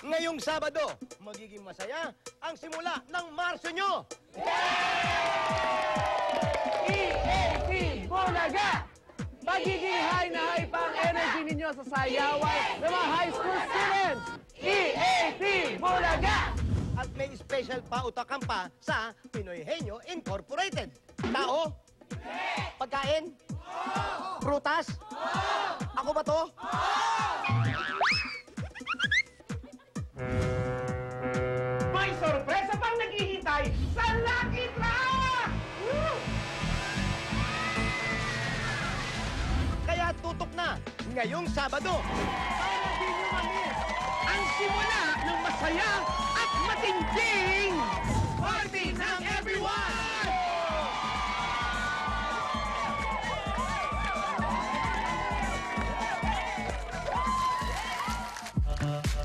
Ngayong Sabado, magiging masaya ang simula ng Marso nyo! EAP Bulaga! Magiging high na high pa ang energy ninyo sa sayawan ng mga high school students! EAP Bulaga! At may special pautakan pa sa Pinoy Henyo Incorporated. Tao? Pagkain? Prutas? Ako ba to? May sorpresa pang naghihintay sa Lucky Draw! Woo! Kaya tutok na ngayong Sabado. Para di nyo mamis ang simula ng masaya at matinding party ng everyone!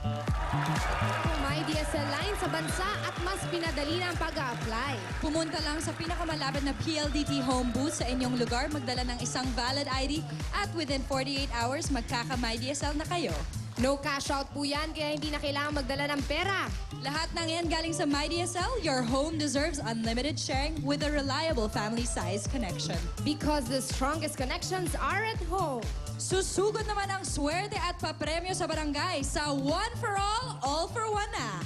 Kung may DSL line sa bansa at mas pinadali na ang pag-a-apply. Pumunta lang sa pinakamalapit na PLDT home booth sa inyong lugar, magdala ng isang valid ID at within 48 hours magkaka-My DSL na kayo. No cash out po yan, kaya hindi na kailangan magdala ng pera. Lahat ng yan galing sa My DSL, your home deserves unlimited sharing with a reliable family-size connection. Because the strongest connections are at home. Susugod naman ang swerte at papremyo sa barangay sa One for All for One na.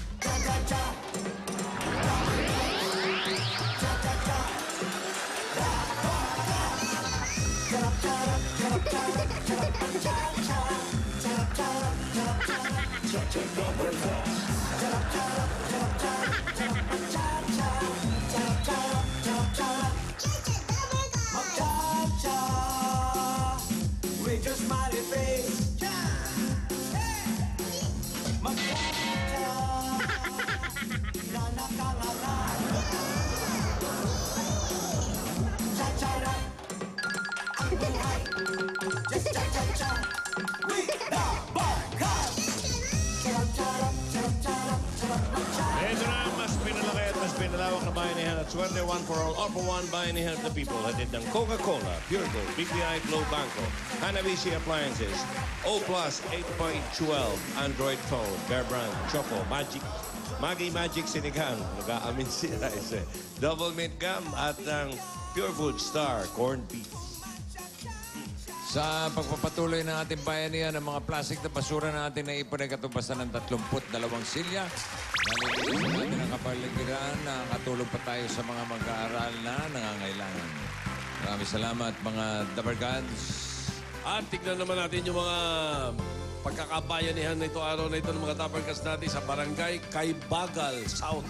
With your smiley face, Ito na ang mas pinalaki at mas pinalawak na bayanihan at swerte One for All for One bayanihan of the people. Hatid ng Coca-Cola, Pure Gold, BPI Glow Banco, Hanabishi Appliances, O Plus 8.12, Android Phone, Bear Brand, Choco, Magic, Magic Sinigang, nag-aamin sila isa, Double Mint Gum at ng Pure Food Star, Corned Beef. Sa pagpapatuloy ng ating bayanihan, ang mga plastic na basura natin na ipon ay katubasan ng 32 silya. Nalilinis natin ang kapaligiran na katulong pa tayo sa mga mag-aaral na nangangailangan. Maraming salamat mga Dapper Gods. At tignan naman natin yung mga pagkakabayanihan na ito araw na ito ng mga Dapper Gods natin sa Barangay Kaybagal, South,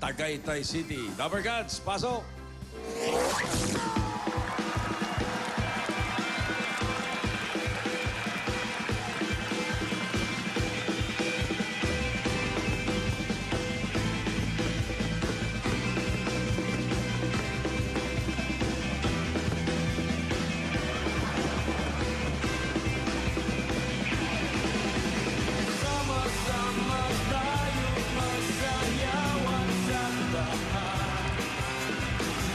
Tagaytay City. Dapper Gods, pasok! sama-sama tayo masayawan sa lahat.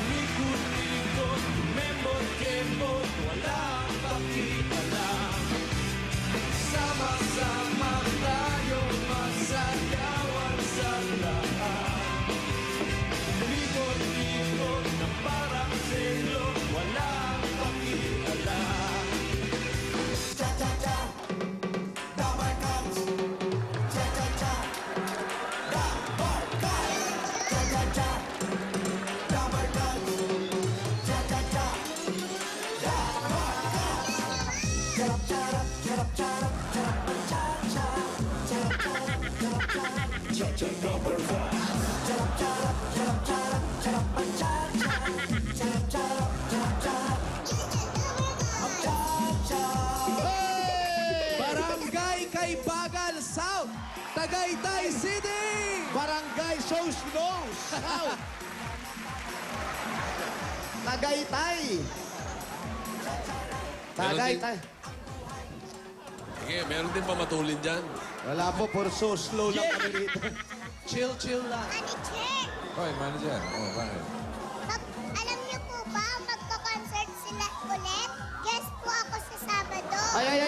Likod-likod, kembot-kembot, walang pakialam. Sama-sama tayo masayawan sa lahat. Likod-likod na parang selo, walang pakialam. Cha-cha-cha, Dapper Gods. Cha-cha-cha, Dapper Gods. Cha-cha-cha, Dapper Gods. Cha-cha-cha, Dapper Gods. Charap-charap, charap-charap, charap-cha-cha. Charap-charap, charap-charap, cha-cha Dapper Gods. Charap-charap, charap-charap, charap-cha-cha. Charap-charap, charap-charap, cha-cha. Barangay Kaybagal South, Tagaytay City! Barangay Soslo South. Tagaytay. Tagaytay. Sige, meron din pa matulin dyan. Wala po, for so slow lang kami rito. Chill lang. Manager, Hoy, manager. Oh, bakit? alam niyo po ba, magko-concert sila ulit? Guest po ako sa Sabado. Ay.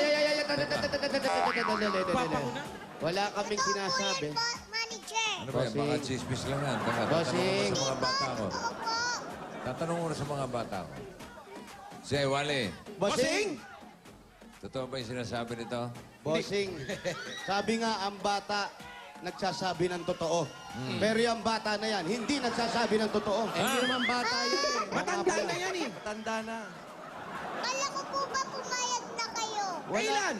Papauna? Wala kaming sinasabi. Ito po yan po, manager. Ano ba yan? Bossing. Baka chismis lang yan. Teka, Bossing. tatanong mo sa mga bata ko. Totoo po. Tatanong mo na sa mga bata ko. Si Wally, Bossing! totoo ba yung sinasabi nito? Bossing, sabi nga ang bata nagsasabi ng totoo. Pero yung bata na yan, hindi nagsasabi ng totoo. Hindi naman bata yan eh. Matanda na yan eh. Matanda na. Kala ko po ba pumayag na kayo? Kailan?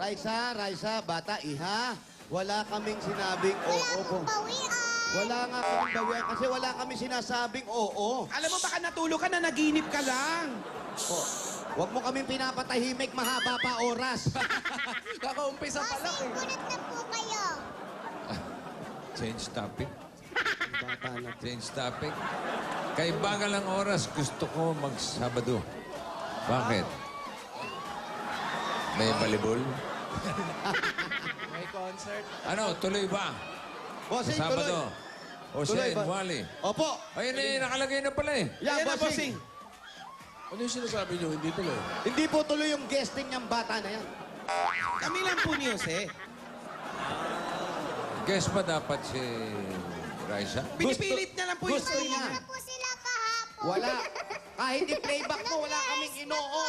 Raisa, bata, iha. Wala kaming sinabing Wala oo po. pong bawian. Wala nga kaming bawian kasi wala kami sinasabing oo. Alam mo, baka natulog ka na, naginip ka lang. Huwag mo kaming pinapatahimik, mahaba pa oras. Kakaumpisa pa lang Bossing, kunot na po kayo. Change topic. Bata na. Change topic. Kay bagal ang oras, gusto ko mag-Sabado. Bakit? May volleyball? May concert. Ano, tuloy ba? Bossing, Sa Sabado? O Tuloy siya, ba? Wally. Opo. Ayun eh, nakalagay na pala eh. Yan, Ayan na, bossing. Ano yung sinasabi niyo? Hindi tuloy. Hindi po tuloy yung guesting niyang bata na yan. Kami lang po ni Jose. Guess ba dapat si Raisa? Pinipilit na lang po yung gusto sarili niya. niya. Ano po sila kahapon? Wala. Kahit i-playback mo, wala kaming inoo.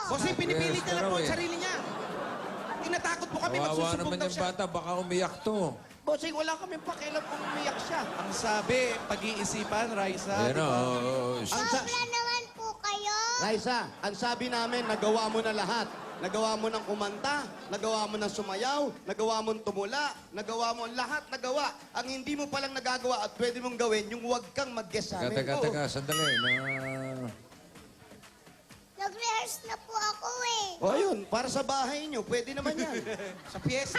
Kasi pinipilit na lang po Yes, yung sarili niya. Tinatakot po kami, Kawawa magsusubok naman daw yung siya. bata, baka umiyak to. Bossing, wala kaming pakialam kung umiyak siya. Ang sabi, pag-iisipan, Raisa. Ayun o. Ang sa- Sobra naman po kayo. Raisa, ang sabi namin, nagawa mo na lahat. Nagawa mo ng kumanta, nagawa mo ng sumayaw, nagawa mo ng tumula, nagawa mo lahat nagawa. Ang hindi mo palang nagagawa at pwede mong gawin, yung huwag kang mag-guess sa amin. Teka, sandali. Nag-rehearse na po ako eh. O yun, para sa bahay nyo, pwede naman yan. Sa piyesa.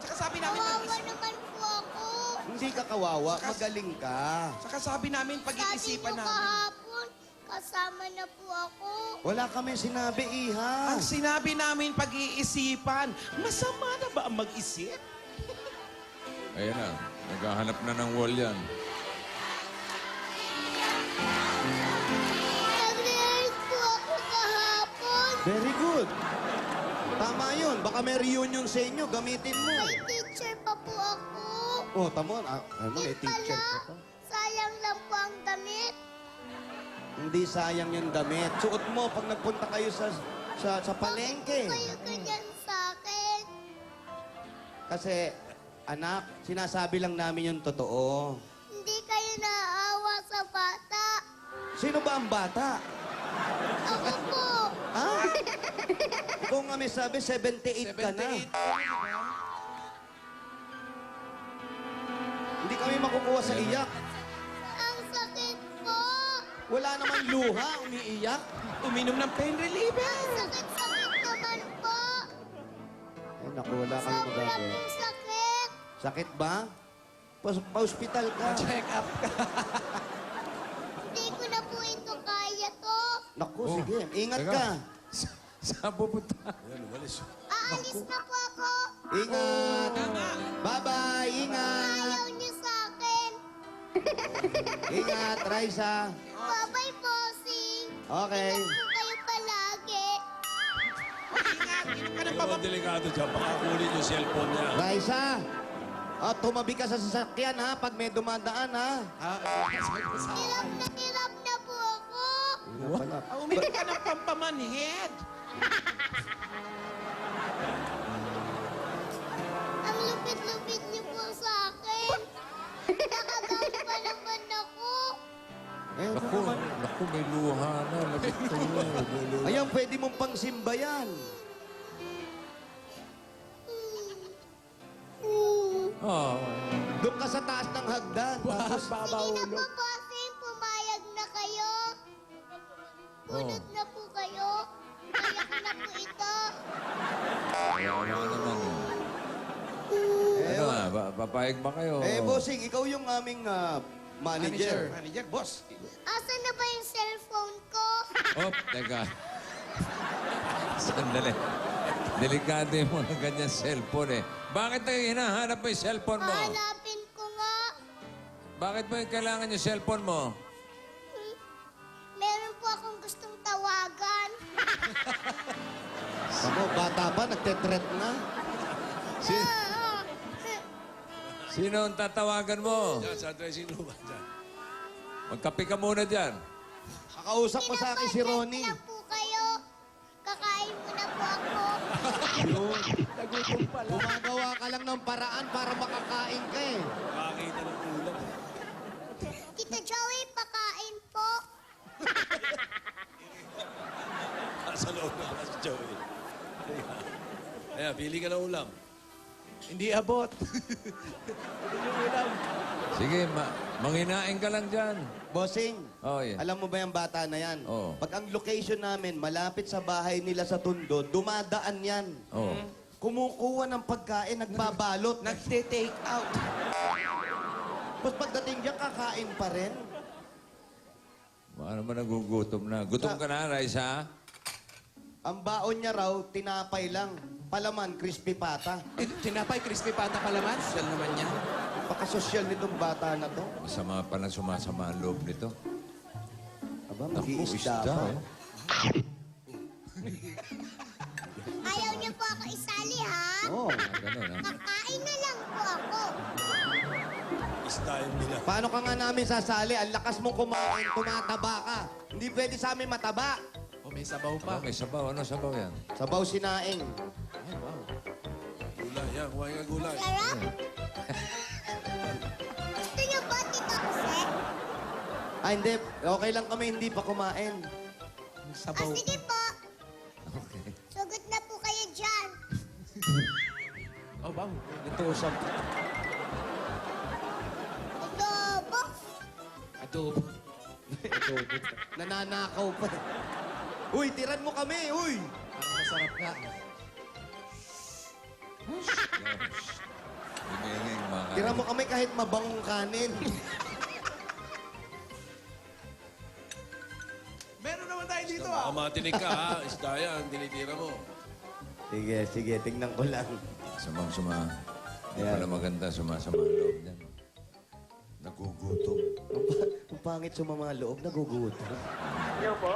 Tsaka sabi namin, Kawawa naman po ako. Hindi ka kawawa, magaling ka. Tsaka sabi namin, Sabi pag-iisipan niyo namin. kahapon, kasama na po ako. Wala kami sinabi, iha. Ang sinabi namin, pag-iisipan. Masama na ba ang mag-isip? Ayun na. Naghahanap na ng wall yan. Nag-rehearse po ako kahapon. Very good. Tama yun. Baka may reunion sa inyo, gamitin mo. May teacher pa po ako. Oh, tamo. Ano, may Yun teacher pala, ka pa. sayang lang po ang damit. Hindi sayang yung damit. Suot mo pag nagpunta kayo sa palengke. Bakit po kayo ganyan sa akin? Kasi, anak, sinasabi lang namin yung totoo. Hindi kayo naaawa sa bata. Sino ba ang bata? Ako po. Ha? Ikaw nga may sabi, 78 ka na. Hindi kami makukuha sa iyak. Ang sakit po. Wala namang luha, umiiyak. Uminom ng pain reliever. Sakit-sakit naman po. Ay, naku, wala kami Sobra magagawa. pong sakit. Sakit ba? Pa-hospital ka. Check up ka. Hindi ko na po ito kaya to. Naku, Oh, sige. Ingat teka. ka. Saan pupunta? Aalis na po ako. Ingat. Bye-bye. Ingat. Ayaw niyo sa akin. Ingat, Raisa. Bye-bye, bossing. Okay. Ingat po kayo palagi. Ingat, inom ka ng Pero delikado dyan, baka kunin yung cellphone niya. Raisa. Tumabi ka sa sasakyan, ha? Pag may dumadaan, ha? Hirap na po ako. Uminom ka ng pampamanhid. Ang lupit-lupit niyo po sa akin. Nakagalit pa naman ako. Eh, Naku, naku, may luha na. Labit ko yun. Ayan, pwede mong pangsimba yan. Oh. Doon ka sa taas ng hagdan. Tapos, Sige na po, bossing. Pumayag na kayo. Punot na po kayo. Kaya ko na po ito. Ayaw naman. Ano nga, papayag ba kayo? bossing, ikaw yung aming manager. Manager, boss. Asan na ba yung cellphone ko? Oh, teka. Sandali. Delikado yung mga ganyan cellphone eh. Bakit tayo hinahanap mo yung cellphone mo? Hanapin ko nga. Bakit mo yung kailangan yung cellphone mo? Meron po akong gustong tawagan. Ako, bata pa, nagtetret na. Sino ang tatawagan mo? Diyan, sa dressing room. Diyan. Magkape ka muna dyan. Kakausap mo sa akin si Ronnie. na po kayo. Kakain muna po ako. Nagutom pala. Gumagawa ka lang ng paraan para makakain ka eh. Makakita ng ulam. Tito Joey, pakain po. Sa loob na pala si Joey. Ayan, pili ka ng ulam. Hindi abot. Ito yung ulam. Sige, manginain ka lang dyan. Bossing, Oh, yeah. alam mo ba yung bata na yan? Oo. Pag ang location namin malapit sa bahay nila sa Tondo, dumadaan yan. Oh. Kumukuha ng pagkain, nagbabalot. Nagte-take out. Tapos pagdating diyan, kakain pa rin. Baka naman nagugutom na. Gutom ka na, Raisa? Ang baon niya raw, tinapay lang. Palaman, crispy pata. Tinapay, crispy pata palaman. Siyal naman yan. Pakasosyal nitong bata na to. Masama pa na sumasama ang loob nito. Aba, Naku, mag-iisda isda, pa. eh. Ayaw niyo po ako isali, ha? Oo. Ganun, ha? Kakain na lang po ako. Style nila. Paano ka nga namin sasali? Ang lakas mong kumain, tumataba ka. Hindi pwede sa amin mataba. O may sabaw pa. Oh, may sabaw. Ano sabaw yan? Sabaw sinaing. Ay, wow. Gulay, yan. Kumain ka gulay. Sarap. Gusto niyo po, Tito Jose? Ah, hindi. Okay lang kami, hindi pa kumain. May sabaw. Sige po. Okay. Sugot na po kayo dyan. Oh, wow. Natusok. Adobo. Adobo. Adobo. Nananakaw pa. Uy, tiran mo kami, uy! Ang masarap nga. Hinging mga... Tiran mo kami kahit mabangong kanin. Meron naman tayo dito, Baka matinig ka, ha? Isda yan, tinitira mo. Sige, sige, tingnan ko lang. Samang-suma. Hindi Ayan. pala maganda sumasama ang loob dyan. Nagugutom. Ang pangit sa mga loob, nagugutom. Hello po.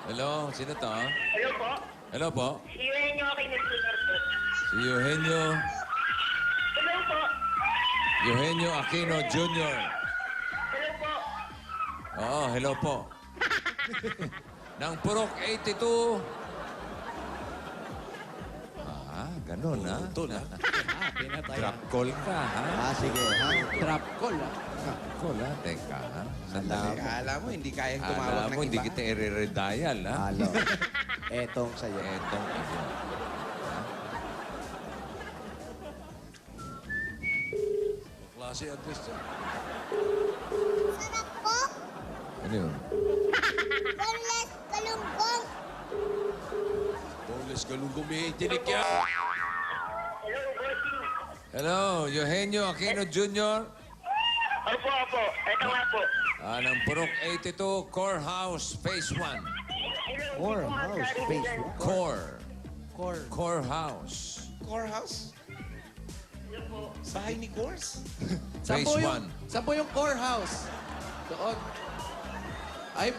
Hello, sino to? Hello po. Hello po. Si Eugenio Aquino Jr. po. Si Eugenio. Hello po. Eugenio Aquino Jr. Hello po. Oo, hello po. Nang Purok 82. Ah, ganun, ha? Tol, ha? Ah, pinatay. Drop call ka, ha? Ah, sige, ha? Trap call, ah. Drop call, ha? Teka, ha? Sandali. Akala mo, hindi kayang Alam mo, hindi kita i-redial, ha? Halo. Etong sa'yo. Etong ito. Klase address yan. Sarap po. Ano yun? Boneless galunggong. Boneless galunggong may tinik yan. Hello, bossing. Hello, Eugenio Aquino Jr. Opo, opo. Ito nga po. Ng Purok 82, Core House, Phase 1. Hello, Or Tito house, Mansari space. dyan. Core. Core. Core House. Core house? Bahay ni Cores? Phase 1. Saan po yung core house? Doon. Ay,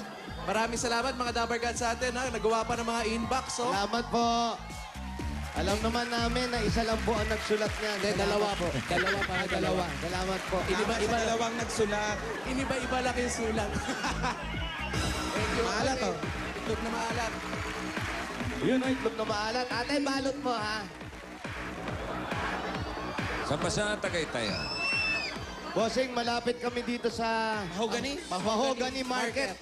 maraming salamat mga Dabargad sa atin, ha? Nagawa pa ng mga inbox, oh. Salamat po. Alam naman namin na isa lang po ang nagsulat niya. Hindi, dalawa po. Dalawa pa, dalawa. Salamat po. Iniba-iba dalawang nagsulat. Iniba-iba lang yung sulat. Thank you. Maalat, oh. Itlog na maalat. Yun ang itlog na maalat. Ate, balot mo, ha? Saan ba sa Tagaytay? Bossing, malapit kami dito sa... Mahogany? Mahogany Market.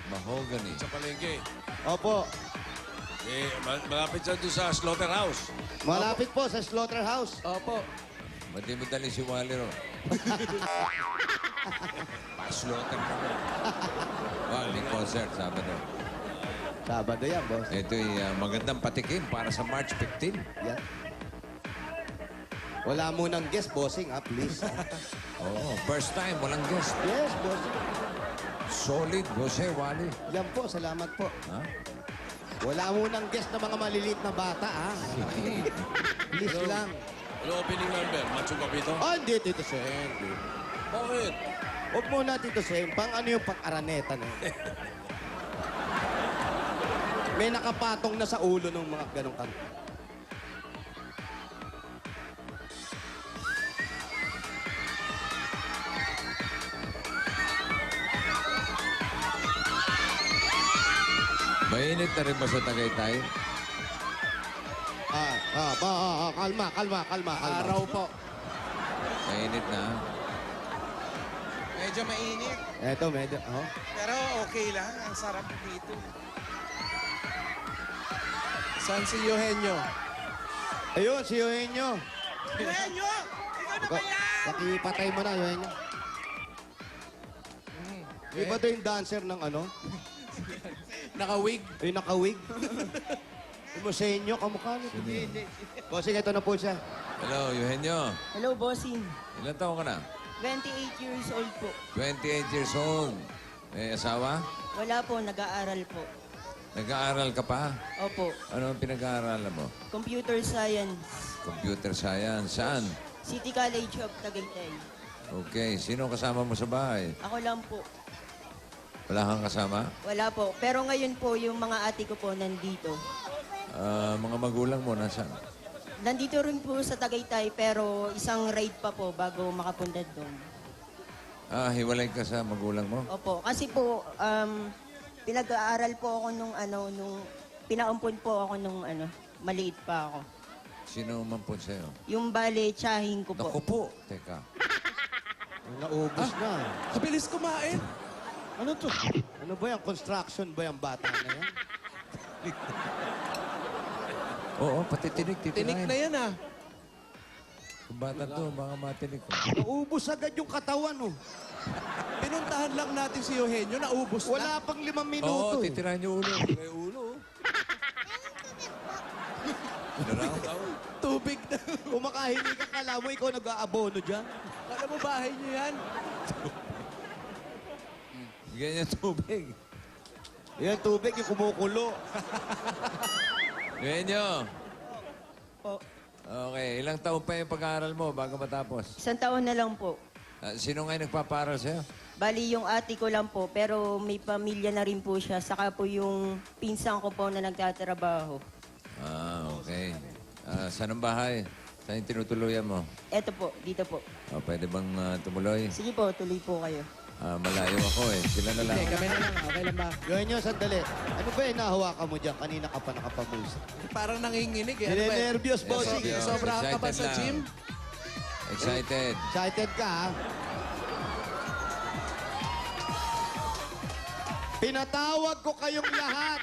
Mahogany. Sa palengke. Opo. Eh, malapit siya doon sa slaughterhouse. Malapit po sa slaughterhouse. Opo. Ba't di mo dali si Wally ro? Paslotan ka mo. Wally concert, Sabado. Sabado yan, boss. Ito'y magandang patikim para sa March 15. Yan. Wala munang guest, bossing, ha, please. Oo, first time, walang guest. Yes, bossing. Solid, Jose Wally. Yan po, salamat po. Ha? Wala munang guest na mga maliliit na bata, ha? Please lang. Ano opening number? Macho Capito? Oh, hindi, Tito Sen. Bakit? Huwag muna, Tito Sen. Pang ano yung pang-araneta na yun. May nakapatong na sa ulo ng mga ganong kanta. Mainit na rin ba sa Tagaytay? Kalma. Araw po. Mainit na. Medyo mainit. Eto, medyo, oh. Pero okay lang. Ang sarap dito. Saan si Eugenio? Ayun, si Eugenio. Eugenio! Ikaw na ba yan? Pakipatay mo na, Eugenio. Iba to yung dancer ng ano? Naka-wig. Yung naka-wig. Yung Mosenyo, kamukha nito. Bossing, ito na po siya. Hello, Eugenio. Hello, bossing. Ilan taon ka na? 28 years old po. 28 years old. May asawa? Wala po, nag-aaral po. Nag-aaral ka pa? Opo, Ano ang pinag-aaralan mo? computer science. Computer science. Saan? City College of Tagaytay. Okay. Sino kasama mo sa bahay? Ako lang po. Wala kang kasama? Wala po. Pero ngayon po, yung mga ate ko po nandito. Mga magulang mo, nasaan? Nandito rin po sa Tagaytay, pero isang ride pa po bago makapunta doon. Hiwalay ka sa magulang mo? Opo, kasi po, pinag-aaral po ako nung pinaumpon po ako nung maliit pa ako. Sino umampun sa'yo? Yung bale, tsahin ko po. Naku po. Teka. Naubos na. Kabilis kumain. Ano to? Ano ba yan? Construction ba yung bata na yan? Oo, pati tinik. Tinik na yan ah. Kung bata to, baka matinik. Naubos agad yung katawan, oh. Pinuntahan lang natin si Eugenio, naubos na. Wala pang 5 Oo, minuto. titirahan niyo ulo. May ulo. Tubig na. Kumakahinig ka, kala mo ikaw nag-aabono dyan. Kala mo bahay niyo yan? Bigyan niya tubig. Yan, tubig, yung kumukulo. Eugenio. Po. Okay, ilang taon pa yung pag-aaral mo bago matapos? Isang taon na lang po. Sino ngayon nagpapaaral sa'yo? Bali, yung ate ko lang po, pero may pamilya na rin po siya. Saka po yung pinsan ko po na nagtatrabaho. Okay. Saan ang bahay? Saan yung tinutuluyan mo? Eto po, dito po. Pwede bang tumuloy? Sige po, tuloy po kayo. Malayo ako eh. Sila na lang. Hindi, kami na lang. Okay lang ba? Eugenio, sandali. Ano ba yung nahawakan mo dyan? Kanina ka pa nakapamusa. Parang nanginginig eh. Ano ba yan? Ninenervyos, bossing. Yes, Sobra ka ba excited sa lang. gym? Excited. Excited ka, ha? Pinatawag ko kayong lahat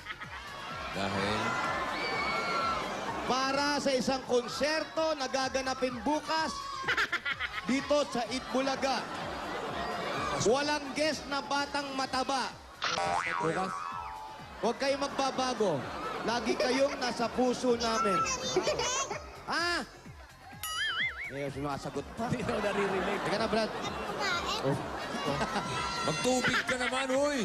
Dahil? para sa isang konserto na gaganapin bukas dito sa Itbulaga. Walang guest na batang mataba. Bukas. Huwag kayong magbabago. Lagi kayong nasa puso namin. Ha? Eh, sumasagot pa. Hindi na naririnig. Teka na, Brad. Oh. Magtubig ka naman, hoy!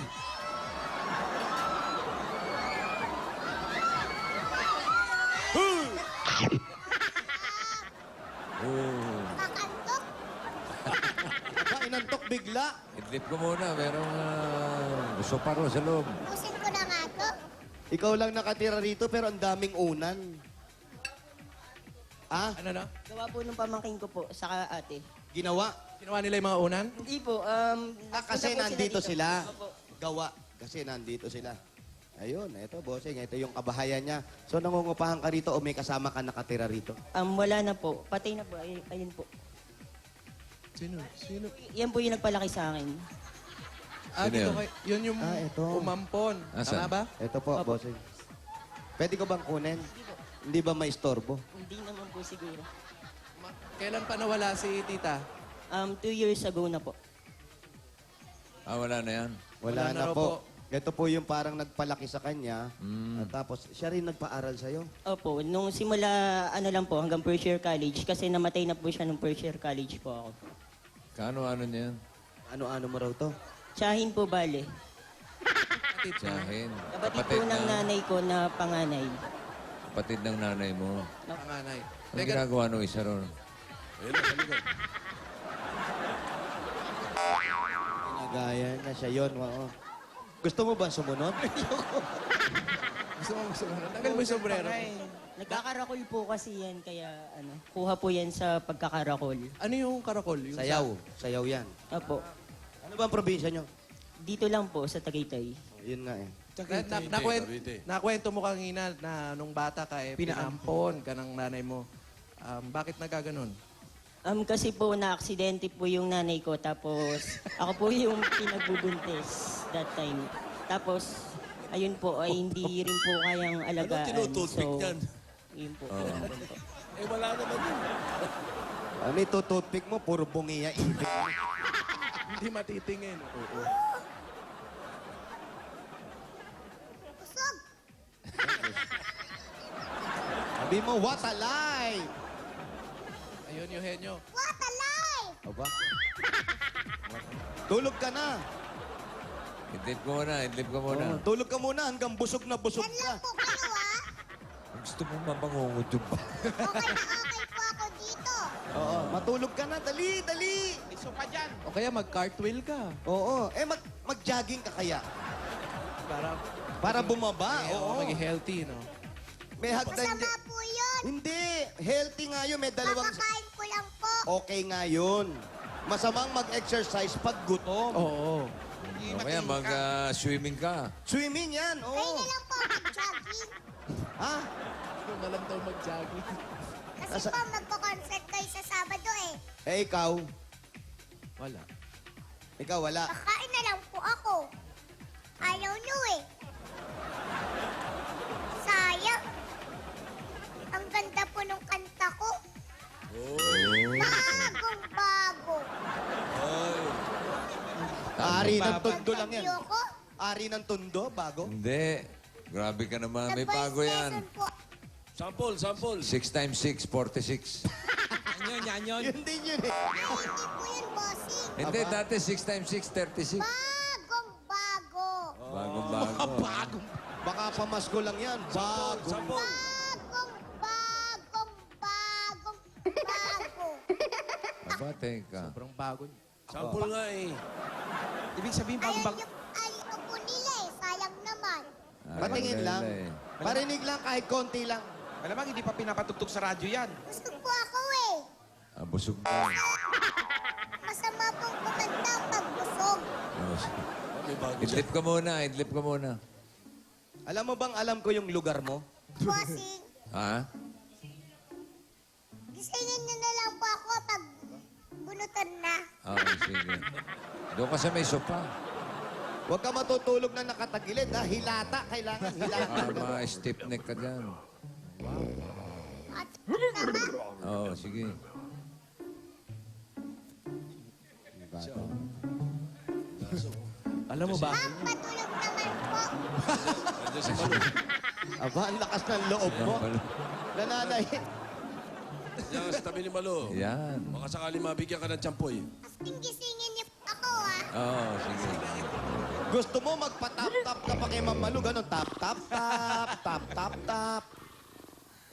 Oh. Kakantok. Aba, inantok bigla. Idlip ko muna. Merong gusto paro sa loob. Pusin ko na nga to. Ikaw lang nakatira rito pero ang daming unan. Ah, Ano na? Gawa po nung pamangking ko po, saka ate. ginawa. Ginawa nila yung mga unan? Hindi po, Kasi napunta po nandito dito. sila. Opo. Gawa. Kasi nandito sila. Ayun, ito, bossing. Ito yung kabahayan niya. So, nangungupahan ka rito o may kasama ka nakatira rito? Wala na po. Patay na po. Ayun po. Sino? Sino? Yan po yung nagpalaki sa akin. Ah, Sino dito yun? kay... Yun yung ito. umampon. Asan? Tama ba? Ito po, Opo. bossing. Pwede ko bang kunin? Hindi ba maistorbo? Hindi naman po siguro. Kailan pa nawala si tita? 2 years ago na po. Wala na yan. Wala, Wala na na raw po. po. Ito po yung parang nagpalaki sa kanya. At tapos, siya rin nagpaaral sa'yo. Opo, nung simula, lang po, hanggang first year college. Kasi namatay na po siya nung first year college po ako. Kano-ano niyan? Ano-ano mo raw to? Tsahin po, bale. Tsahin. Kapatid po ng nanay ko na panganay. Kapatid ng nanay mo. Panganay. Ano ginagawa nung isa ron? Nagaya na siya yun. Oo. Gusto mo ba sumunod? Gusto mo. Tagal mo yung sombrero. Nagkakarakol po kasi yan, kaya kuha po yan sa pagkakarakol. Ano yung karakol? Yung Sayaw. Sayaw yan. Opo. Ano ba ang probinsya nyo? Dito lang po, sa Tagaytay. Yun nga eh. Nakwento mo kanina na nung bata ka, pinaampon ka ng nanay mo. Bakit nagkaganon? Kasi po na-aksidente po yung nanay ko, tapos ako po yung pinagbubuntis that time. Tapos, ayun po, ay hindi rin po kayang alagaan. tinututpik yan? Yun po. Eh, wala naman yun. Ano ito, toothpick mo? Puro bungiya, ibig. Hindi matitingin. Oo. Busog! Sabi mo, what a lie! Ayun, Eugenio. What a lie! Aba? Tulog ka na. Idlip ko muna, idlip ko muna. Oh, tulog ka muna hanggang busog na busog Yan ka. lang po kayo, ha? Gusto mo mabangungod yung ba? Okay po ako dito. Oo, matulog ka na. Dali, dali. Iso pa dyan. O kaya mag-cartwheel ka. Oo. Mag-jogging ka kaya. Para bumaba. Oo. Maging healthy, no? May hagdan Masama dyan. po yun. Hindi. Healthy nga yun. May dalawang... Kakakain ko lang po. Okay nga yun. Masamang mag-exercise pag gutom. Oo. O kaya mag-swimming ka. Swimming yan. Kayo Oo. na lang po mag-jogging. Ha? Ikaw na lang daw mag-jogging. Kasi po magpo-concert kayo sa Sabado eh. Eh, ikaw? Wala. Ikaw, wala. Kakain na lang po ako. Ayaw nyo eh. Sayang. Ang ganda po nung kanta ko. Bagong bago. Ari ng tundo lang yan. Interview ko. Ari ng tundo, bago. Hindi. Grabe ka naman. May Sa voice bago yan. lesson po. Sample. 6 times 6, 46. Yun din yun eh. Ay, hindi po yun, bossing. Hindi, dati 6 times 6, 36. Bagong bago. Bagong bago. Baka pamasko lang yan. Bago. Sample. Bagong bago. Aba, teka. Sobrang bago. Sample nga eh. Ibig sabihin, Ayaw po nila eh. Sayang naman. Patingin lang. Parinig lang kahit konti lang. Malamang hindi pa pinapatugtog sa radyo yan. Gusto po ako eh. Busog ka. Masama pong kumanta pag busog. May bago dyan. Idlip ka muna, idlip ka muna. Alam mo bang alam ko yung lugar mo? Bossing, Ha? gisingin niyo na lang po ako pag bunutan na. Sige. Doon ka sa may sopa. Huwag ka matutulog na nakatagilid, ha? Hilata. Kailangan hilata. Stiff neck ka dyan. At naman, Sige. Alam mo ba? patulog naman po. Nandiyan si Malo. Aba, ang lakas ng loob mo. Nananay. Yan sa tabi ni Malo. Yan. Baka sakali mabigyan ka ng champoy. Asking gisingin niyo ako ha. Sige. Gusto mo magpa-tap-tap ka pa kay Mamalu, gano'n? Tap-tap-tap.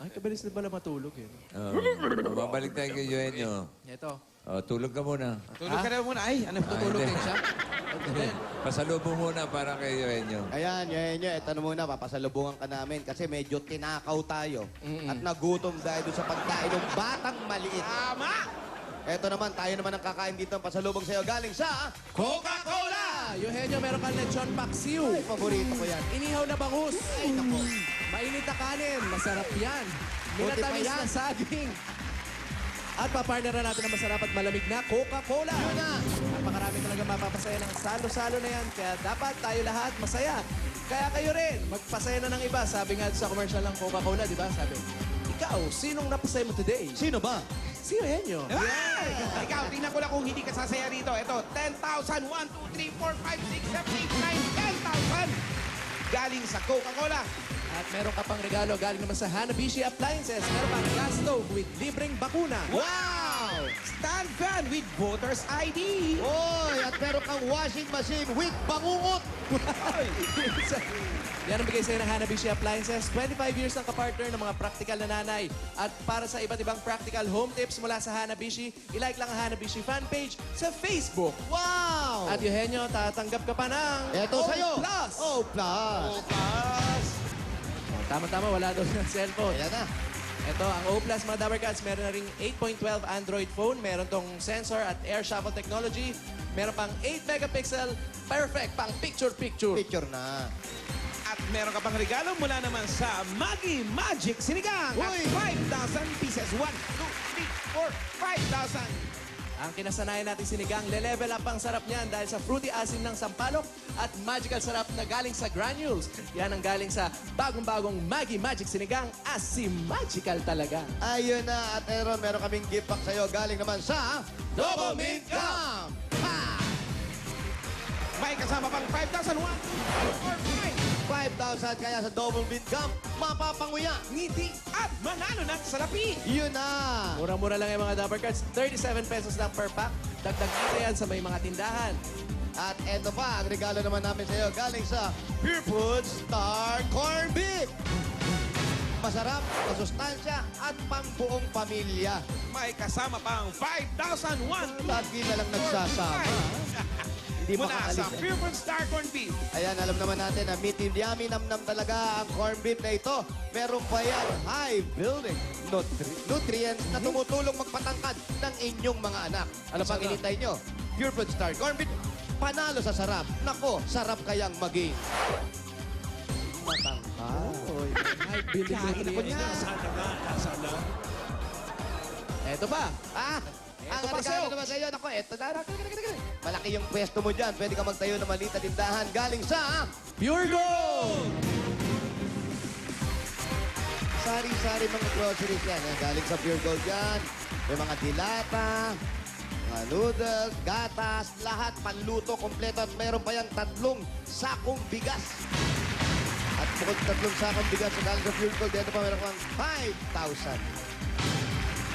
Ay, kabilis na pala matulog eh. Babalik tayo kay Eugenio. Ito. Tulog ka muna. Tulog ka na muna. Ay, ano tutulog hindi. din siya? Pasalubong muna para kay Eugenio. Ayan, ito na muna, papasalubungan ka namin kasi medyo tinakaw tayo at nagutom dahil doon sa pagkain ng batang maliit. Tama! Ito naman, tayo naman ang kakain dito ang pasalubong sa'yo galing sa Coca-Cola! Eugenio, meron kang lechon paksiw. Ay, paborito ko yan. Inihaw na bangus. Ay, naku. Mainit na kanin. Masarap yan. Buti pa Minatamis yan. na saging. At papartneran natin ang masarap at malamig na Coca-Cola. Yun na. Napakarami talaga mapapasaya ng salo-salo na yan. Kaya dapat tayo lahat masaya. Kaya kayo rin, magpasaya na ng iba. Sabi nga sa commercial ng Coca-Cola, di ba? Sabi, ikaw, sinong napasaya mo today? Sino ba? Si Eugenio. Ikaw, tingnan ko lang kung hindi ka sasaya rito. Ito, 10,000. 1, 2, 3, 4, 5, 6, 7, 8, 9, 10,000. Galing sa Coca-Cola. At meron ka pang regalo galing naman sa Hanabishi Appliances. Meron pang gas stove with libreng bakuna. Wow! Stand fan with voter's ID. Oy, at meron kang washing machine with bangungot. Yan ang bigay sa'yo ng Hanabishi Appliances. 25 years ang kapartner ng mga practical na nanay. At para sa iba't ibang practical home tips mula sa Hanabishi, ilike lang ang Hanabishi fan page sa Facebook. Wow! At Eugenio, tatanggap ka pa ng Ito sa'yo. Plus! O Plus. Tama-tama, wala doon ng cellphone. Ayan na. Ito, ang O Plus mga Dabber Cats, meron na ring 8.12 Android phone, meron tong sensor at air shuffle technology, meron pang 8 megapixel, perfect pang picture-picture. Picture na. meron ka pang regalo mula naman sa Maggie Magic Sinigang at Uy! 5,000 pieces. 1, 2, 3, 4, 5,000. Ang kinasanayan natin sinigang, le-level up ang sarap niyan dahil sa fruity asim ng sampalok at magical sarap na galing sa granules. Yan ang galing sa bagong-bagong Maggie Magic Sinigang. Asim magical talaga. Ayun na, at Aaron, meron kaming gift pack sa'yo. Galing naman sa Double Mint Gum! May kasama pang 5,000. 1, 2, 4, 5,000 kaya sa Double Mint Gum, mapapanguya. 5. Ngiti at manalo ng salapi. Yun na! Mura-mura lang yung mga Dapper Cards. 37 pesos lang per pack. Dagdag kita yan sa may mga tindahan. At eto pa, ang regalo naman namin sa iyo galing sa Pure Foods Star Corn Beef. Masarap, masustansya, at pangbuong pamilya. May kasama pang 5,000. 1, 2, Lagi na lang nagsasama. Hindi mula sa makakalis. Pure Food Star Corn Beef. Ayan, alam naman natin na meaty yummy namnam talaga ang corn beef na ito. Meron pa yan high building nutrients na tumutulong magpatangkad ng inyong mga anak. Ano pang inintay nyo? Pure Food Star Corn Beef, panalo sa sarap. Nako, sarap kayang maging matangkad. Ay, building nutrients. Sana. Eto pa. Ang pa regalo sa'yo. naman sa iyo, nako, eto na. Malaki yung pwesto mo dyan. Pwede ka magtayo ng maliit na tindahan galing sa Pure Gold! sari-sari mga groceries yan. Yan, galing sa Pure Gold yan. May mga dilata, mga noodles, gatas, lahat, panluto, kompleto. At mayroon pa yung 3 sakong bigas. At bukod 3 sakong bigas sa galing sa Pure Gold, dito pa mayroon pang 5,000.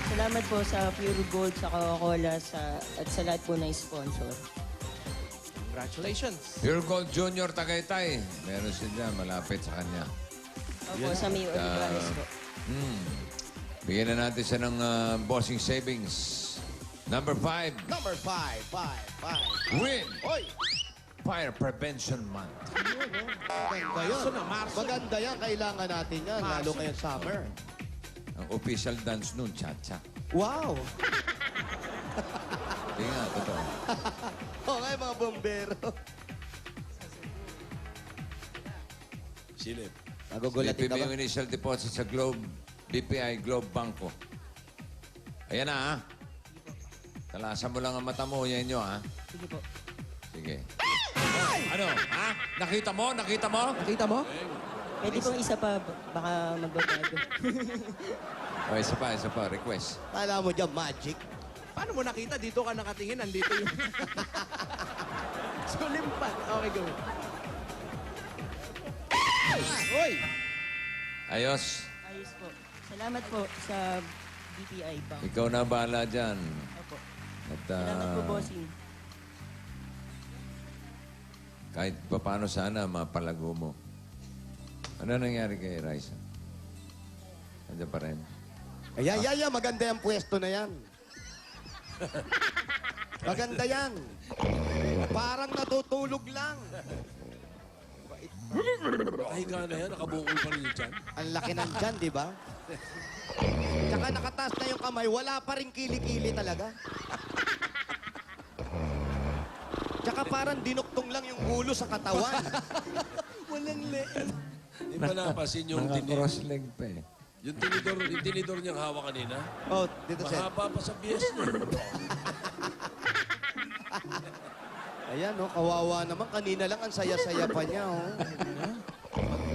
Salamat po sa Pure Gold, sa Coca-Cola, at sa lahat po ng sponsor. Congratulations. Pure Gold Junior Tagaytay. Meron sila malapit sa kanya. Opo, sa Mayor Olivares po. Bigyan na natin siya ng bossing savings. Number 5, Number 5. Win Oy! Fire Prevention Month. Maganda yan. Maganda yan. Kailangan natin yan. Lalo ngayong summer. Ang official dance nun, cha-cha. Wow! Hindi nga, totoo. Okay, mga bombero. Silip. Nagugulatin Silipin ka mo ba? yung initial deposit sa Globe, BPI Globe Banco. Ayan na, ha? Talasan mo lang ang mata mo, yan nyo, ha? Sige po. Sige. Ano? Ha? Nakita mo? Nakita mo? Nakita mo? Pwede pong isa pa, baka magbabago. O, isa pa. Request. Kala mo dyan, magic. Paano mo nakita? Dito ka nakatingin, nandito yung... Sulimpat. Okay, go. Uy! Ayos. Ayos po. Salamat po sa BPI Bank. Ikaw na bahala dyan. Opo. At Salamat po, bossing. kahit paano sana mapalago mo. Ano nangyari kay Raisa? Nandiyan pa rin. Ayan. Maganda yung pwesto na yan. Maganda yan. Parang natutulog lang. Nakahiga na yan, nakabukol pa rin yung tiyan. Ang laki ng tiyan, di ba? Tsaka nakataas na yung kamay, wala pa rin kili-kili talaga. Tsaka parang dinuktong lang yung ulo sa katawan. Walang leeg. Hindi pa napasin yung Naka-cross leg pa eh. yung tinidor niyang hawak kanina. Oh, dito Seth. Mahaba pa sa bias niya. Ayan, oh, kawawa naman. Kanina lang ang saya-saya pa niya, oh.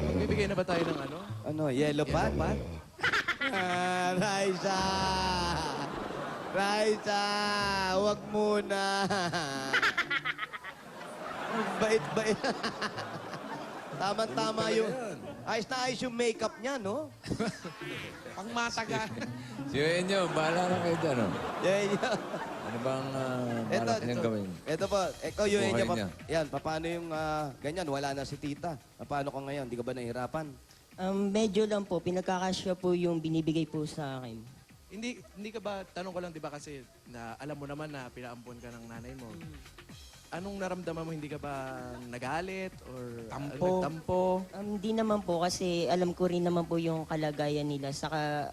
Magbibigay na ba tayo ng ano? Ano, yellow pad? Raisa! Raisa! Huwag muna! Ang bait-bait. Tama-tama yung... Ayos na ayos yung makeup niya, no? Pang matagal. Siyain nyo, bahala na kayo dyan, oh. Yeah. Ano bang balak niyang gawin? Ito po, ikaw yun Buhay niya. niya. Yan, paano yung ganyan, wala na si tita. Paano ka ngayon? Di ka ba nahihirapan? Medyo lang po, pinagkakasya po yung binibigay po sa akin. Hindi ka ba, tanong ko lang, di ba kasi, na alam mo naman na pinaampon ka ng nanay mo. Anong naramdaman mo? Hindi ka ba nagalit or nagtampo? Hindi naman po kasi alam ko rin naman po yung kalagayan nila. Saka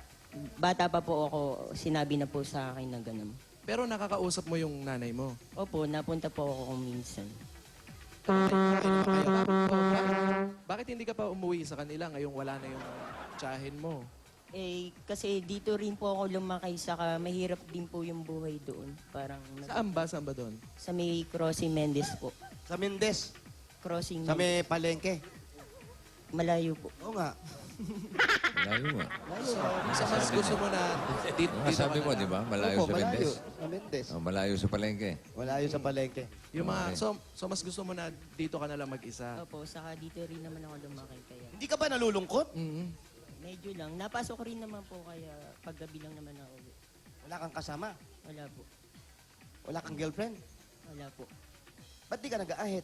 bata pa po ako, sinabi na po sa akin na ganun. Pero nakakausap mo yung nanay mo. Opo, napunta po ako kung minsan. Bakit hindi ka pa umuwi sa kanila ngayong wala na yung tsahin mo? Eh, kasi dito rin po ako lumakay, saka mahirap din po yung buhay doon. Parang Saan ba? Saan ba doon? sa may Crossing Mendes po. Sa Mendes, Crossing sa may palengke. Malayo po. Oo nga. Malayo nga. Sa mas gusto mo na dito, Mga sabi mo, di ba? Malayo Opo, sa Mendes. Sa Mendes. Oh, malayo sa palengke. Malayo sa palengke. Yung mga, Okay. so mas gusto mo na dito ka na lang mag-isa? Opo, saka dito rin naman ako lumakay. Kaya Hindi ka ba nalulungkot? medyo lang. Napasok rin naman po, kaya paggabi lang naman ako. Wala kang kasama. Wala po. Wala kang girlfriend. Wala po. Ba't di ka nag-aahit?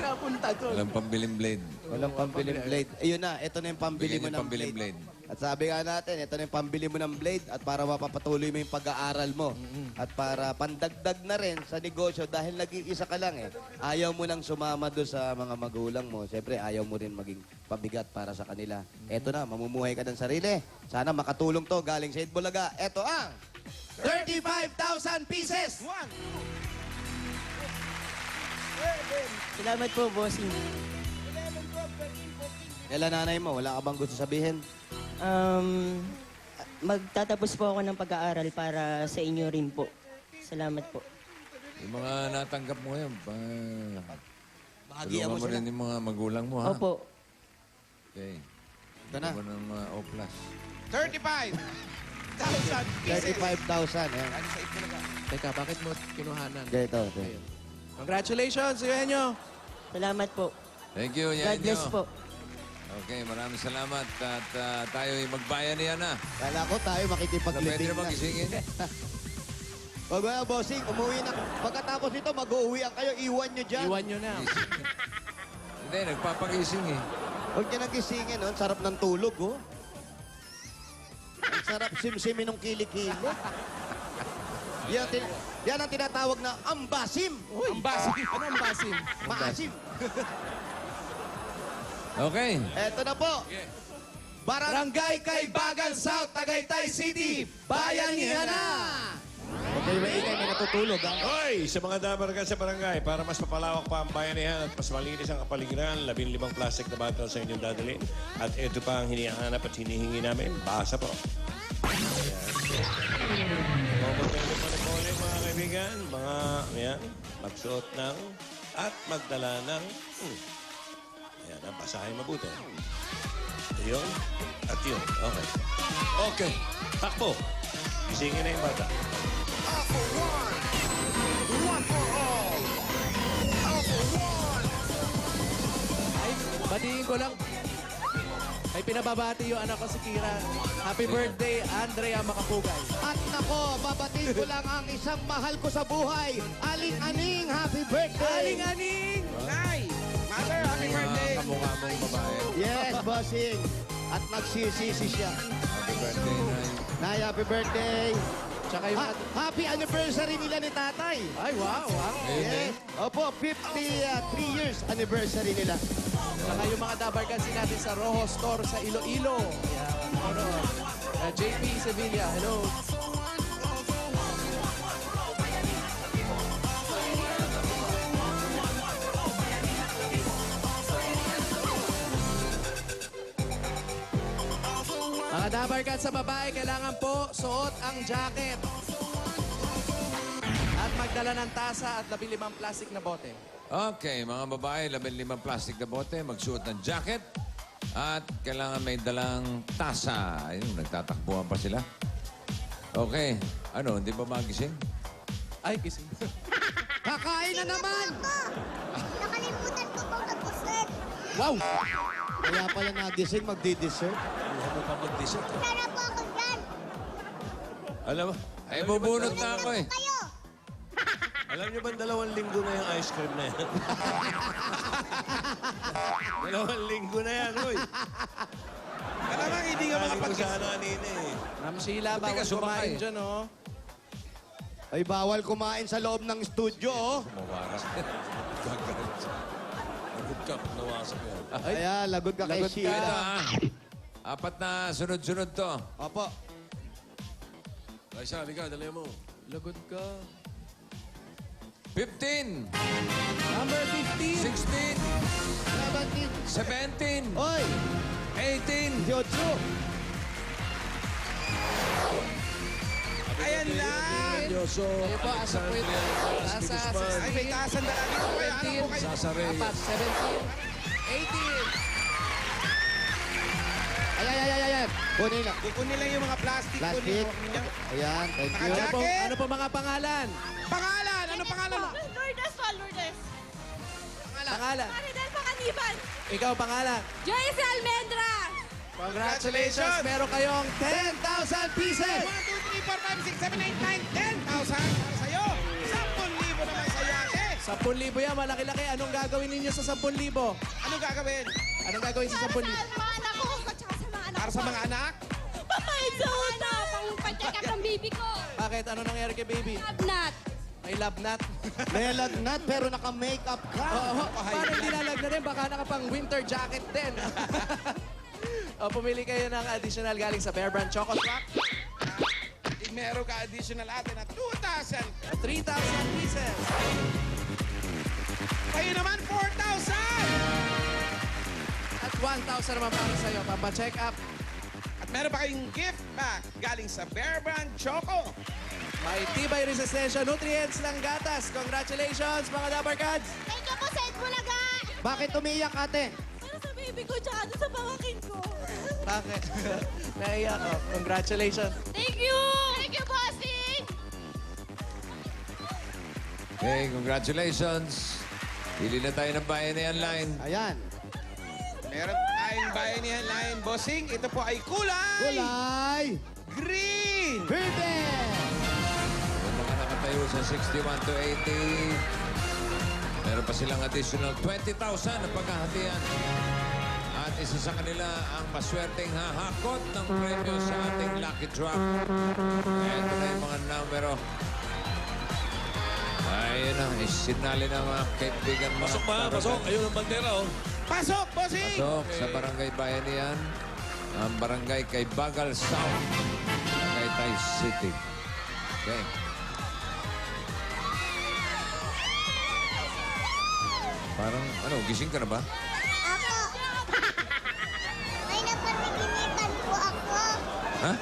Napunta doon. Walang pambiling blade. Walang pambiling blade. Ayun na, ito na yung pambili mo Bigyan yung ng pambiling blade. blade. At sabi nga natin, ito na yung pambili mo ng blade at para mapapatuloy mo yung pag-aaral mo. At para pandagdag na rin sa negosyo dahil nag-iisa ka lang eh. Ayaw mo nang sumama doon sa mga magulang mo. Siyempre, ayaw mo rin maging pabigat para sa kanila. Ito na, mamumuhay ka ng sarili. Sana makatulong to galing sa Itbulaga. Ito ang 35,000 pieces! Salamat po, bossing. Kailan nanay mo? Wala ka bang gusto sabihin? Magtatapos po ako ng pag-aaral para sa inyo rin po. Salamat po. Yung mga natanggap mo ngayon, Bahagian tulungan mo mo sila. rin yung mga magulang mo, ha? Opo. Okay. Ito na. Ito ng O+. 35,000 pieces. 35,000. Yan. Teka, bakit mo kinuhanan? Ito. Ayun. Congratulations, Eugenio! Salamat po. Thank you, God Yanyo. bless po. Okay, maraming salamat. At tayo ay magbayanihan na. Kala ko tayo Pwede makikipaglibing na magisingin. Pag wala, bossing, umuwi na. Pagkatapos nito, mag-uuwian kayo. Iwan nyo dyan. Iwan nyo na. Hindi, nagpapagising eh. Huwag nyo nagisingin, oh. Ang sarap ng tulog, oh. Ang sarap simsimin ng kilikili. Yan ang tinatawag na ambasim. Ambasim. Ano ambasim? Maasim. Okay. Eto na po. Barangay Kaibagan South, Tagaytay City, Bayanihan na! Okay, maingay, may natutulog, ha? Hoy! Sa mga dabarkan sa barangay, para mas mapalawak pa ang bayanihan at mas malinis ang kapaligiran, 15 plastic na bottle sa inyong dadalhin. At ito pa ang hinihanap at hinihingi namin. Basa po. Magpapaganda po na po ulit, mga kaibigan. Ayan, magsuot ng at magdala ng... Ayan, ang basahin mabuti. Ito yun at yun. Okay. Okay. Takbo. Isingin na yung bata. Ay, batiin ko lang. Ay, pinababati yung anak ko si Kira. Happy birthday, Andrea Macapugay. At nako, babatiin ko lang ang isang mahal ko sa buhay. Aling Aning, happy birthday! Aling Aning! Nay, Mother, happy birthday. Kamukha mong babae. Yes, bossing. At nagsisisi siya. Happy birthday, Nay. Nay, happy birthday! Tsaka yung... Happy anniversary nila ni tatay. Ay, wow, wow. Yes. Opo, 53 years anniversary nila. Tsaka yung mga dabarkansi natin sa Rojo Store sa Iloilo. Yan, ano, JP Sevilla, hello. Mga dabarkan sa babae, kailangan po suot ang jacket. At magdala ng tasa at 15 plastic na bote. Okay, mga babae, 15 plastic na bote, magsuot ng jacket. At kailangan may dalang tasa. Ayun, nagtatakbuhan pa sila. Okay, ano, hindi ba magising? Ay, gising. Kakain na naman! Nakalimutan ko pong mag-usad. Wow! Kaya pala nagising, magdi-dessert. Buha mo pa mag-dessert. Tara po ako dyan. Alam mo, ay bubunot na ako eh. Kayo. Alam niyo ba 2 linggo na yung ice cream na yan? 2 linggo na yan, hoy. Alam hindi ka Sabi ko makapag-isip. sana kanina eh. Ma'am Sheila, Buti ka bawal sumakay. kumain dyan, oh. Ay, bawal kumain sa loob ng studio, oh. Mawaras. Good cup, nawasak yan. Kaya, lagod ka kay Lagod ka. Ito Sheila. Apat na sunod-sunod to. Opo. Raisa, halika, dali mo. Lagod ka. 15, Number 15. 16, 17. 17, Oy! 18, 18. Ayan lang. Yoso, Ayun po, asa po ito. Alexandria, Asa, Guzman, Ay, may taasan na lang dito. Kaya alam ko kayo. Sasa Reyes. 17, 18. Ay. Kunin lang. Kukunin lang yung mga plastic. Plastic. Kunin niya. Ayan, thank you. Ano po, Jacket. ano po mga pangalan? Pangalan! Ano pangalan mo? Lourdes po, Lourdes. Pangalan. Maridel Pangaliban. Ikaw pangalan. Joyce Almendra. Congratulations! Meron kayong 10,000 pieces! 1, 2, 3, 4, 5, 6, 7, 8, 9, 10,000 para sa'yo. 10,000 naman sa yate. 10,000 yan, malaki-laki. Anong gagawin ninyo sa 10,000? Anong gagawin? Anong gagawin sa 10,000? mga anak ko at saka sa mga anak Para sa mga anak? Pamayad sa una. Pang-pacheck up ng baby ko. Bakit? Ano nangyari kay baby? Abnat. May love knot? May lagnat pero naka-makeup ka. Oo, paano hindi lalagna rin? Baka nakapang winter jacket din. O, pumili kayo ng additional galing sa Bear Brand Choco Swap. Meron ka additional atin na 2,000. 3,000 pieces. Kayo naman, 4,000. At 1,000 naman para sa'yo. Papacheck up. At meron pa kayong gift pack galing sa Bear Brand Choco. May tibay resistensya nutrients ng gatas. Congratulations, mga Dapper Cats! Thank you po sa Bulaga. Bakit umiiyak, ate? Para sa baby ko tsaka doon sa pangakin ko. Bakit? Naiyak ako. Congratulations. Thank you. Thank you, bossing. Okay, congratulations. Pili na tayo ng Bayanihan Line. Ayan. Meron tayong bayanihan line. Bossing, ito po ay kulay. Kulay! Green. Green! Yung mga nakatayo sa 61 to 80, meron pa silang additional 20,000 na paghahatian. At isa sa kanila ang maswerteng hahakot ng premyo sa ating lucky drop. Ito na yung mga numero. Ayun na, isinali ng mga kaibigan mga Pasok pa, pasok. Ayun ang bandera, oh. Pasok, bossing. Pasok sa Barangay Bayanihan, ang barangay kay Bagal South, Tagaytay City. Okay. Parang, ano, gising ka na ba? Ako. May napanaginipan po ako. Ha?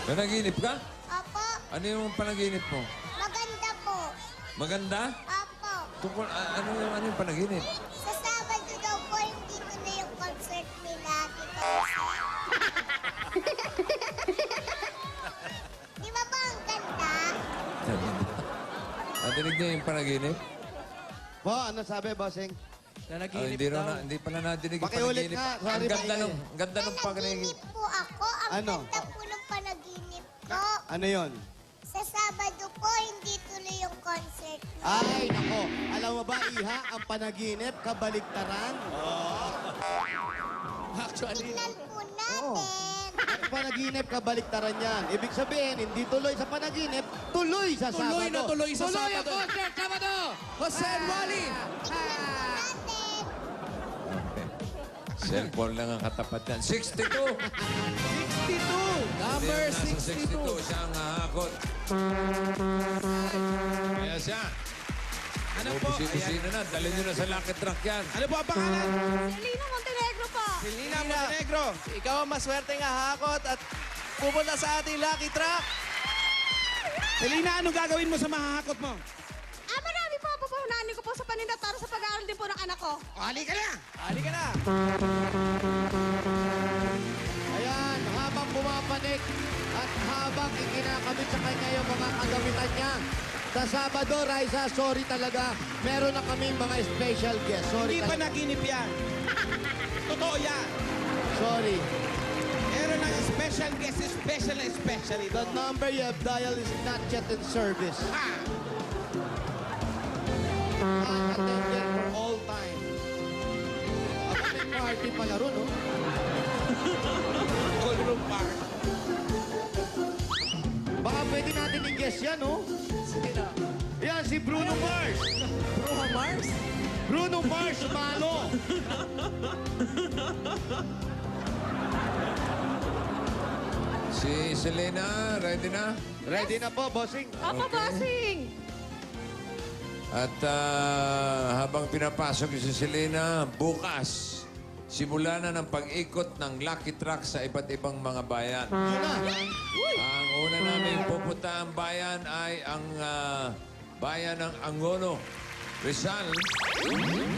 Panaginip ka? Opo. Ano yung panaginip mo? Maganda po. Maganda? Opo. Tungkol, ano yung panaginip? Sa Sabado daw po, hindi ko na yung concert nila. Di ba ba ang ganda? Nadinig niya yung panaginip? Po, ano sabi, bossing? Nanaginip hindi, daw. hindi pala nadinig yung Pakiulit panaginip. nga. Sorry, Ang ganda maingay. nung, ganda nung panaginip. Nanaginip po ako. Ang Ano? ganda po ng panaginip ko. Ano yon? Sa Sabado po, hindi tuloy yung concert. Ay, nako. Alam mo ba, Iha, ang panaginip, kabaligtaran? Actually, Tingnan po natin. Ang panaginip, kabaligtaran yan. Ibig sabihin, hindi tuloy sa panaginip, tuloy sa Sabado. tuloy na tuloy sa Tuloy Sabado. ang concert, Sabado! Jose Wally! Natin. Cellphone lang ang katapat yan. 62! 62! Number Nasa 62. siya ang hahakot. Kaya siya. Ano po? Busina na. Dalhin nyo na sa lucky truck yan. Ano po ang pangalan? Lino Montenegro po. Selena Montenegro. Ikaw ang maswerteng hahakot at pupunta sa ating lucky truck. Selena, anong gagawin mo sa mahahakot mo? Marami po. Pupunanin ko po sa paninda para sa pag-aaral din po ng anak ko. Ali ka na. Halika na! Ayan, habang bumapanik at habang ikinakamit sa kanya yung mga kagamitan niya. Sa Sabado, Raisa, sorry talaga. Meron na kami mga special guest. Sorry Hindi pa talaga. naginip yan. Totoo yan. Sorry. Meron ng special guest, special na special ito. The number you have dialed is not yet in service. Ha! Unattended for all time. Aba, may party pala ron, oh. Ballroom Park. Baka pwede natin i-guess yan, oh. Sino? Yan, si Bruno Mars. Bruno Mars? Bruno Mars, malo. Si Selena, ready na? Ready na po, bossing. Opo, bossing! At habang pinapasok si Selena, bukas, simula na ng pag-ikot ng Lucky Truck sa iba't ibang mga bayan. Yun na. Ang una namin pupunta ang bayan ay ang bayan ng Angono, Rizal.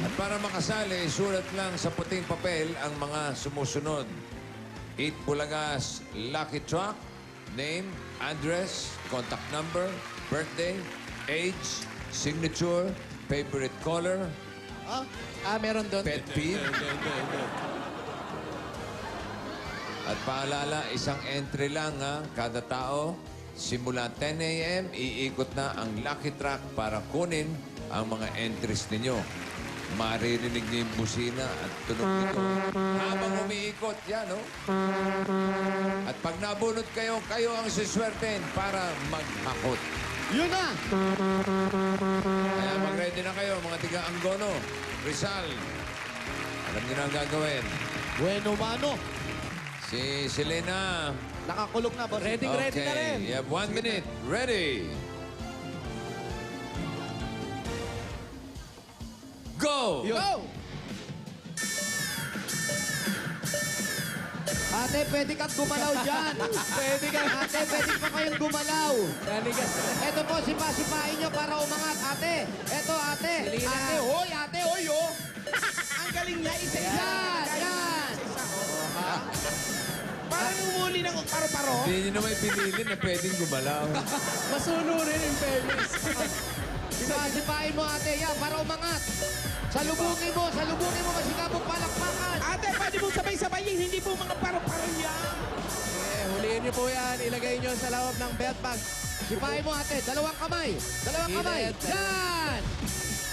At para makasali, sulat lang sa puting papel ang mga sumusunod. Eat Bulagas Lucky Truck, name, address, contact number, birthday, age, signature, favorite color, Meron doon. pet peeve. At paalala, isang entry lang ha, kada tao. Simula 10 a.m., iikot na ang Lucky Truck para kunin ang mga entries ninyo. Maririnig niyo yung busina at tunog nito. Habang umiikot, yan, no? At pag nabunot kayo, kayo ang siswerten para maghakot. Yun na. Kaya mag-ready na kayo, mga tiga Angono, Rizal. Alam niyo na ang gagawin. Bueno, mano. Si Selena. Nakakulong na, bossing. Ready na rin. You have 1 minute. Ready. Go! Go! Ate, pwede kang gumalaw dyan. Pwede ka. Ate, pwede pa kayong gumalaw. Nanigas. Ito po, sipa-sipain nyo para umangat. Ate, eto ate. Selena. Ate, hoy, oh. Ang galing niya, isa-isa. Yan, yan. Parang umuli ng paro-paro. Hindi nyo naman pinili na pwedeng gumalaw. Masunurin in fairness. Sipa-sipain mo, ate. Yan, para umangat. Salubungin mo, masigabong palakpakan. Ate, pwede mong sabay-sabayin, hindi po mga paro-paro yan. Huliin niyo po yan. Ilagay niyo sa loob ng belt bag. Sipain mo, ate. Dalawang kamay. Init. Yan.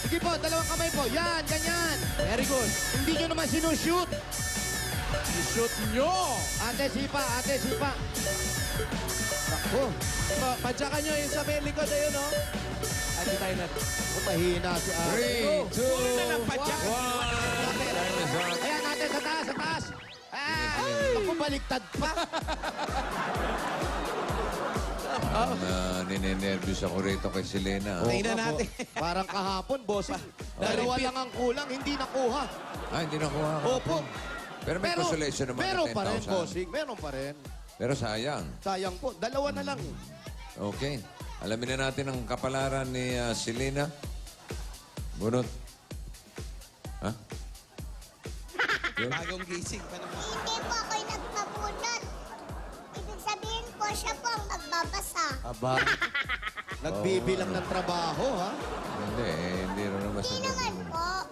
Sige po, dalawang kamay po. Yan, ganyan. Very good. Hindi nyo naman sinushoot. I-shoot nyo. Ate, sipa. Ako. Padyakan nyo yung sa may likod. Ayun, no? Adi tayo na. Mahina si ate. 3, 2, Puro na lang padyak. 1. Time is up. Ayan, ate, sa taas. Ako, baliktad pa. Ninenervyos ako rito kay Selena. Tingnan natin. Parang kahapon, boss. Dalawa lang ang kulang, hindi nakuha. Hindi nakuha ka. Opo. Pero may consolation naman Meron na pa rin, 10,000. bossing. Meron pa rin. Pero sayang. Sayang po. Dalawa na lang. Okay. Alamin na natin ang kapalaran ni Selena. Bunot. Ha? Bagong gising pa naman. Hindi po ako'y nagpabunot. Ibig sabihin po, siya po ang magbabasa. Aba. Nagbibilang ng trabaho, ha? Hindi rin naman Hindi naman po.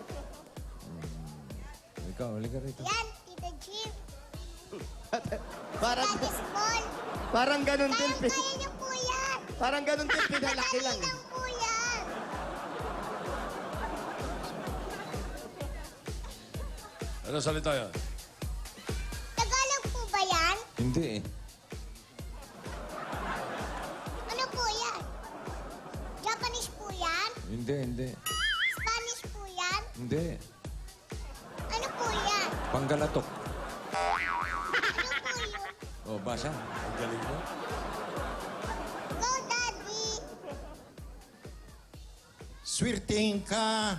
Ikaw, halika rito. Yan, Tita Jim. Parang, Spanish ball. parang ganun din. Kaya niyo po yan. Parang ganun din, pinalaki lang. Madali lang po yan. Ano salita yan? Tagalog po ba yan? Hindi eh. Ano po yan? Japanese po yan? Hindi. Spanish po yan? Hindi. Ano po yan? Panggalatok. Ano po yun? O, basa. Ang galing mo. Go, Daddy! Swirting ka,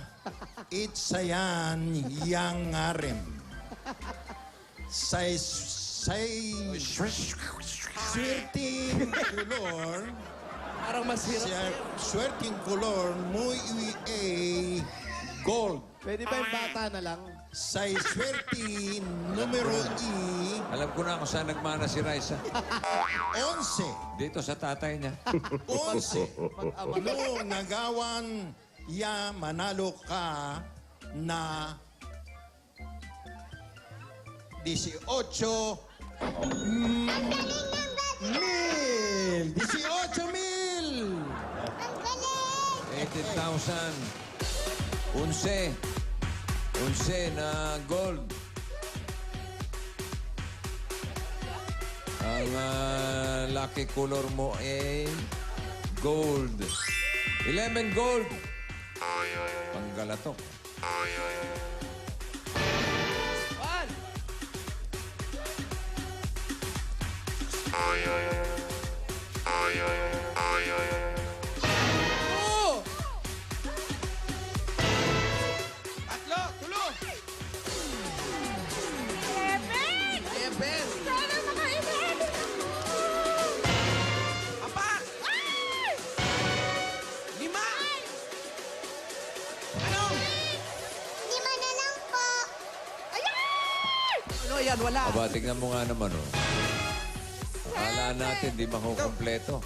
itsayan yang ngarem. Swirting kulor, Parang masirap. swirting kulor, muy gold. Pwede ba yung bata na lang? Say swerte numero Alam ko na kung saan nagmana si Raisa. 11. Dito sa tatay niya. 11. No nagawan ya manalo ka na 18 mil. 18 mil. Ang galing! 18,000. 11 na gold. Ang lucky color mo ay gold. 11 gold. Panggalatok. Oo! Tatlo, tulo. 11! Apat. 5. Ano? 5 na lang po. Ano yan? Wala. Aba, tingnan mo nga naman, oh. Akala natin, di makukumpleto.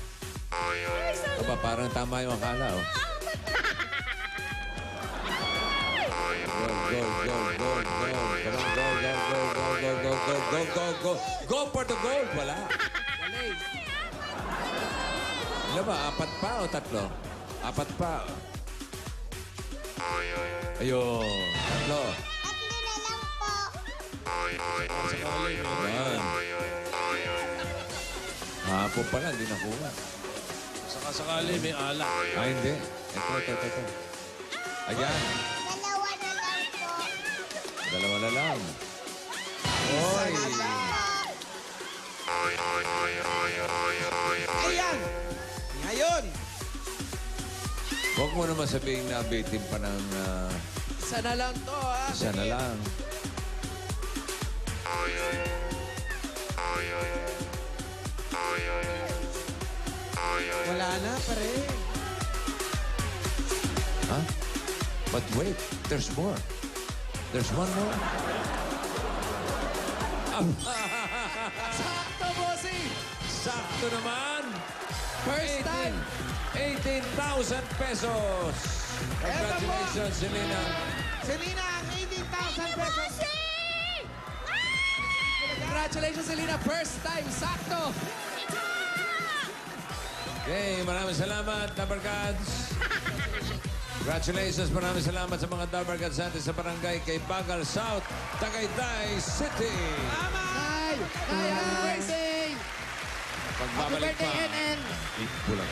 Aba, parang tama yung akala, oh. Go for the gold. Wala. Ano ba? 4 pa o 3? 4 pa. Ayun. 3. 3 na lang po. Ayan. Hapon pala, hindi nakuha. Sakasakali, may alak. Ah, hindi. Ito. Ayan. 2 na lang po. 2 na lang. Oy. Ayan. Ngayon. Huwag mo naman sabihin na bitin pa ng Isa na lang to, ha? isa na lang. Wala na, pare. Huh? But wait, there's more. There's one more. Sakto, bossing! Sakto naman. First time. 18,000 pesos. Congratulations, Selena. Selena, ang 18,000 pesos. Congratulations, Selena. First time. Sakto. Okay, maraming salamat, Dabarkads. Congratulations, maraming salamat sa mga Dabarkads natin sa barangay kay Bagal South, Tagaytay City. Nay! Nay, happy birthday! Pagbabalik pa. NN! Bulang.